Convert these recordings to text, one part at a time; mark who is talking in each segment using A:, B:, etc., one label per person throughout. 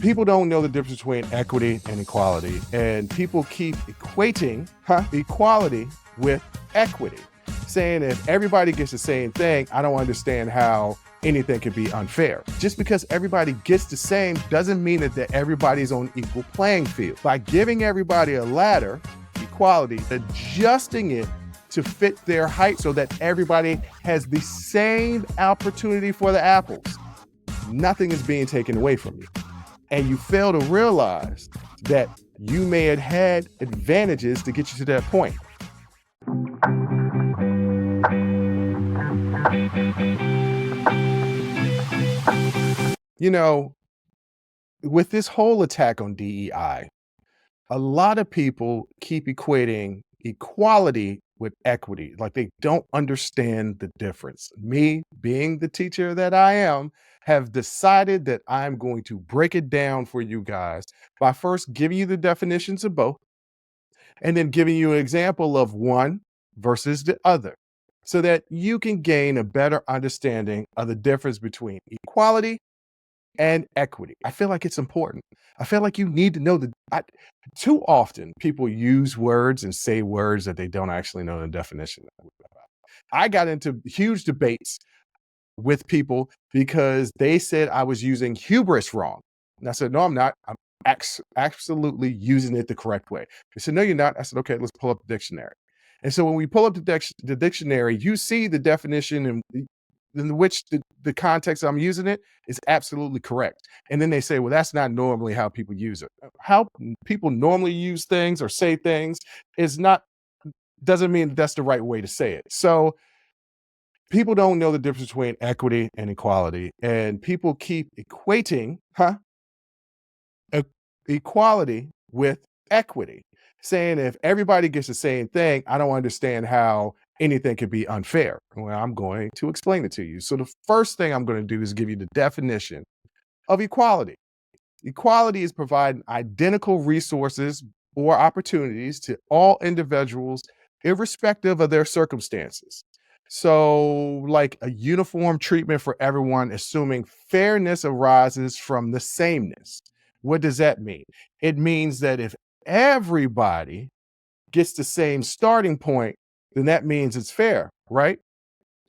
A: People don't know the difference between equity and equality, and people keep equating equality with equity, saying if everybody gets the same thing, I don't understand how anything could be unfair. Just because everybody gets the same doesn't mean that everybody's on equal playing field. By giving everybody a ladder, equality, adjusting it to fit their height so that everybody has the same opportunity for the apples, nothing is being taken away from you. And you fail to realize that you may have had advantages to get you to that point. You know, with this whole attack on DEI, a lot of people keep equating equality with equity. Like they don't understand the difference. Me, being the teacher that I am, have decided that I'm going to break it down for you guys by first giving you the definitions of both and then giving you an example of one versus the other so that you can gain a better understanding of the difference between equality and equity. I feel like it's important. I feel like you need to know too often people use words and say words that they don't actually know the definition of. I got into huge debates with people because they said I was using hubris wrong. And I said, no, I'm not. I'm absolutely using it the correct way. They said, no, you're not. I said, okay, let's pull up the dictionary. And so when we pull up the dictionary, you see the definition and in which the context I'm using it is absolutely correct. And then they say, well, that's not normally how people use it. How people normally use things or say things is not, doesn't mean that's the right way to say it. So people don't know the difference between equity and equality. And people keep equating e- equality with equity, saying if everybody gets the same thing, I don't understand how anything could be unfair. Well, I'm going to explain it to you. So the first thing I'm going to do is give you the definition of equality. Equality is providing identical resources or opportunities to all individuals, irrespective of their circumstances. So, like a uniform treatment for everyone, assuming fairness arises from the sameness. What does that mean? It means that if everybody gets the same starting point, then that means it's fair, right?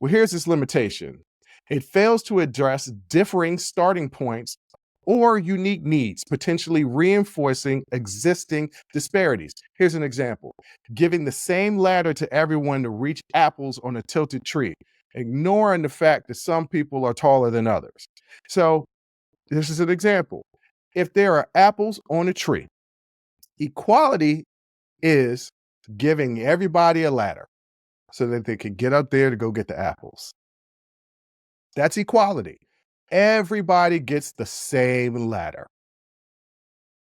A: Well, here's its limitation. It fails to address differing starting points or unique needs, potentially reinforcing existing disparities. Here's an example: giving the same ladder to everyone to reach apples on a tilted tree, ignoring the fact that some people are taller than others. So, this is an example. If there are apples on a tree, equality is giving everybody a ladder so that they can get up there to go get the apples. That's equality. Everybody gets the same ladder.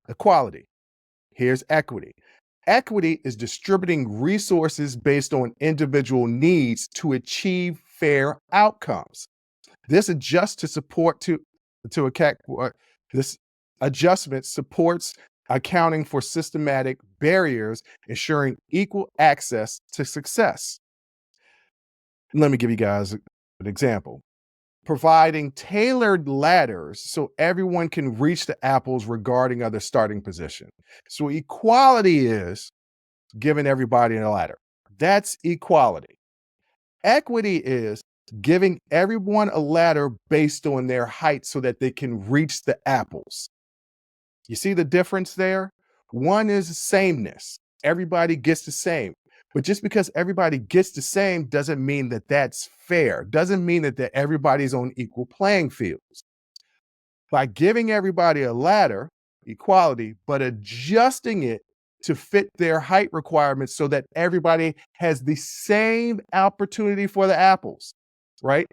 A: Equality. Here's equity. Equity is distributing resources based on individual needs to achieve fair outcomes. This adjusts to support to account this adjustment supports accounting for systematic barriers, ensuring equal access to success. Let me give you guys an example. Providing tailored ladders so everyone can reach the apples regarding other starting position. So equality is giving everybody a ladder. That's equality. Equity is giving everyone a ladder based on their height so that they can reach the apples. You see the difference there? One is sameness. Everybody gets the same. But just because everybody gets the same doesn't mean that that's fair. Doesn't mean that everybody's on equal playing fields. By giving everybody a ladder, equality, but adjusting it to fit their height requirements so that everybody has the same opportunity for the apples, right?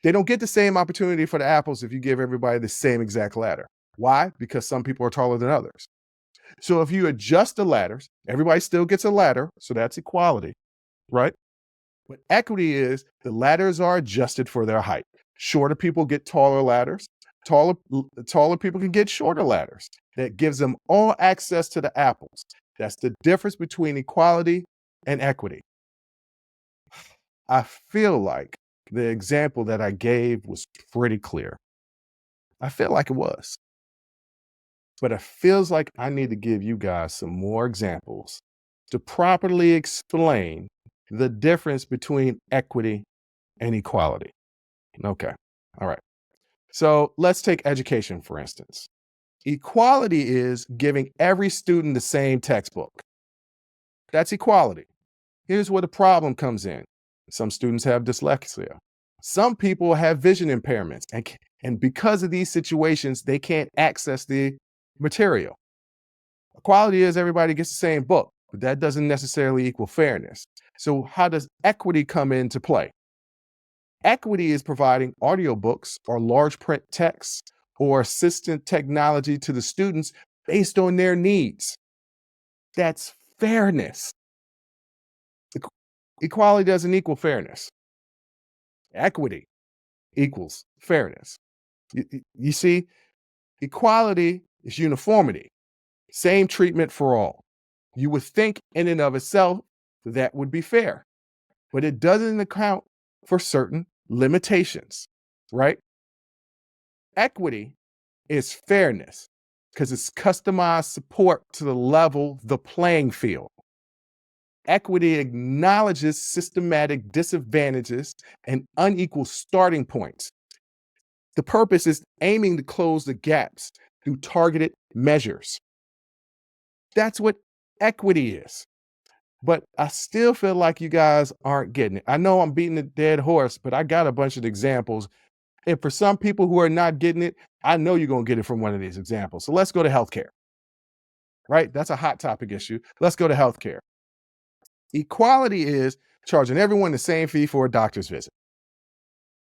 A: They don't get the same opportunity for the apples if you give everybody the same exact ladder. Why? Because some people are taller than others. So if you adjust the ladders, everybody still gets a ladder. So that's equality, right? But equity is the ladders are adjusted for their height. Shorter people get taller ladders. Taller people can get shorter ladders. That gives them all access to the apples. That's the difference between equality and equity. I feel like the example that I gave was pretty clear. I feel like it was. but it feels like I need to give you guys some more examples to properly explain the difference between equity and equality. Okay. All right. So let's take education, for instance. Equality is giving every student the same textbook. That's equality. Here's where the problem comes in. Some students have dyslexia. Some people have vision impairments, and because of these situations, they can't access the material. Equality is everybody gets the same book, but that doesn't necessarily equal fairness. So, how does equity come into play? Equity is providing audiobooks or large print text or assistant technology to the students based on their needs. That's fairness. Equ- Equality doesn't equal fairness. Equity equals fairness. You see, equality is uniformity, same treatment for all. You would think in and of itself that would be fair, but it doesn't account for certain limitations, right? Equity is fairness because it's customized support to the level the playing field. Equity acknowledges systematic disadvantages and unequal starting points. The purpose is aiming to close the gaps through targeted measures. That's what equity is. But I still feel like you guys aren't getting it. I know I'm beating a dead horse, but I got a bunch of examples. And for some people who are not getting it, I know you're going to get it from one of these examples. So let's go to healthcare, right? That's a hot topic issue. Let's go to healthcare. Equality is charging everyone the same fee for a doctor's visit,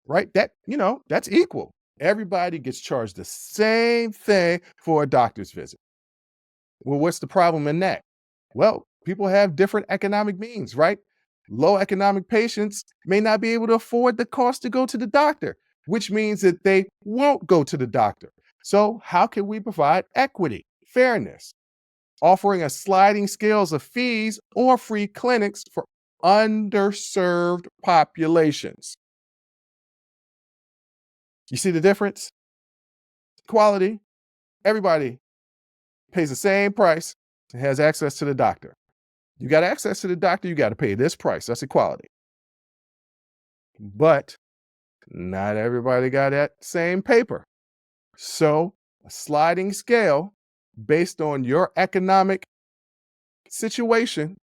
A: right? That's equal. Everybody gets charged the same thing for a doctor's visit. Well, what's the problem in that? Well, people have different economic means, right? Low economic patients may not be able to afford the cost to go to the doctor, which means that they won't go to the doctor. So, how can we provide equity, fairness, offering a sliding scales of fees or free clinics for underserved populations? You see the difference? Quality, everybody pays the same price and has access to the doctor. You got access to the doctor, you got to pay this price. That's equality. But not everybody got that same paper. So, a sliding scale based on your economic situation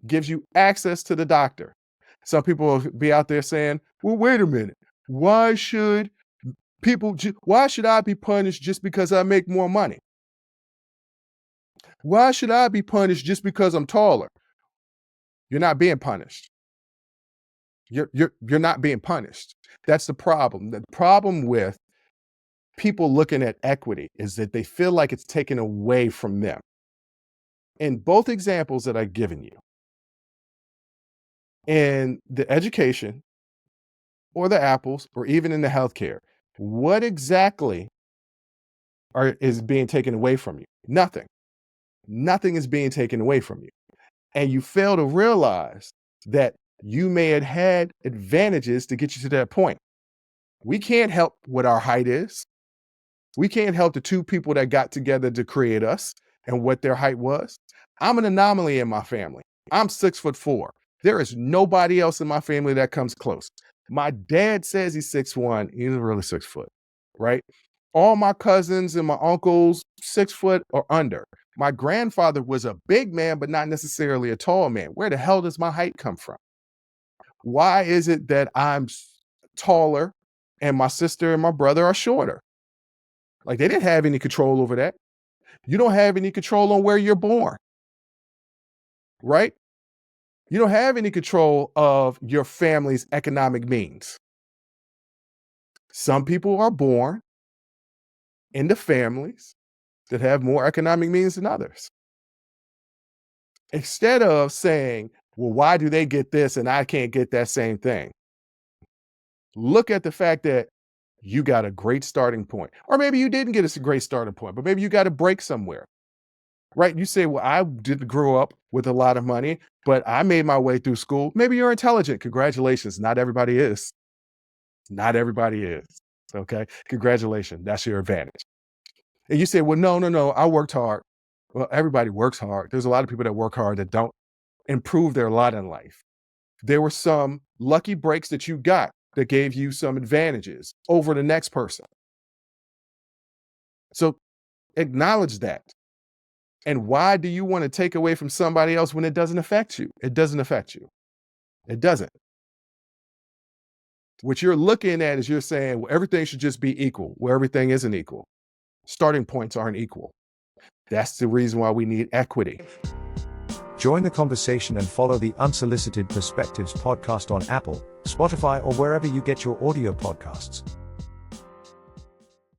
A: gives you access to the doctor. Some people will be out there saying, well, wait a minute. Why should why should I be punished just because I make more money? Why should I be punished just because I'm taller? You're not being punished. You're not being punished. That's the problem. The problem with people looking at equity is that they feel like it's taken away from them. In both examples that I've given you, in the education or the apples, or even in the healthcare, what exactly is being taken away from you? Nothing. Nothing is being taken away from you. And you fail to realize that you may have had advantages to get you to that point. We can't help what our height is. We can't help the two people that got together to create us and what their height was. I'm an anomaly in my family. I'm 6'4". There is nobody else in my family that comes close. My dad says he's 6'1". He's really 6 foot, right? All my cousins and my uncles, 6 foot or under. My grandfather was a big man, but not necessarily a tall man. Where the hell does my height come from? Why is it that I'm taller and my sister and my brother are shorter? Like, they didn't have any control over that. You don't have any control on where you're born, right? You don't have any control of your family's economic means. Some people are born into families that have more economic means than others. Instead of saying, well, why do they get this and I can't get that same thing? Look at the fact that you got a great starting point. Or maybe you didn't get a great starting point, but maybe you got a break somewhere. Right? You say, well, I didn't grow up with a lot of money, but I made my way through school. Maybe you're intelligent. Congratulations. Not everybody is. Not everybody is. Okay. Congratulations. That's your advantage. And you say, well, no, no, no, I worked hard. Well, everybody works hard. There's a lot of people that work hard that don't improve their lot in life. There were some lucky breaks that you got that gave you some advantages over the next person. So acknowledge that. And why do you want to take away from somebody else when it doesn't affect you? It doesn't affect you. It doesn't. What you're looking at is you're saying, well, everything should just be equal, where everything isn't equal. Starting points aren't equal. That's the reason why we need equity.
B: Join the conversation and follow the Unsolicited Perspectives podcast on Apple, Spotify, or wherever you get your audio podcasts.